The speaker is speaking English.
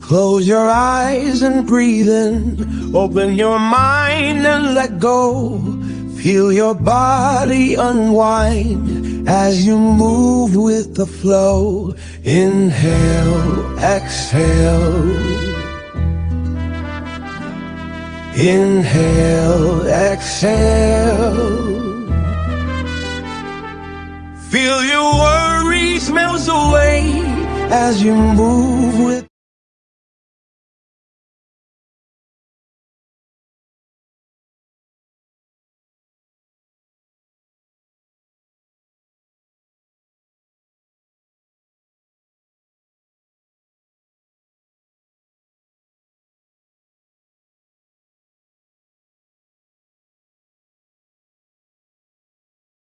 Close your eyes and breathe in. Open your mind and let go. Feel your body unwind as you move with the flow. Inhale, exhale. Inhale, exhale. Feel your worries melt away as you move with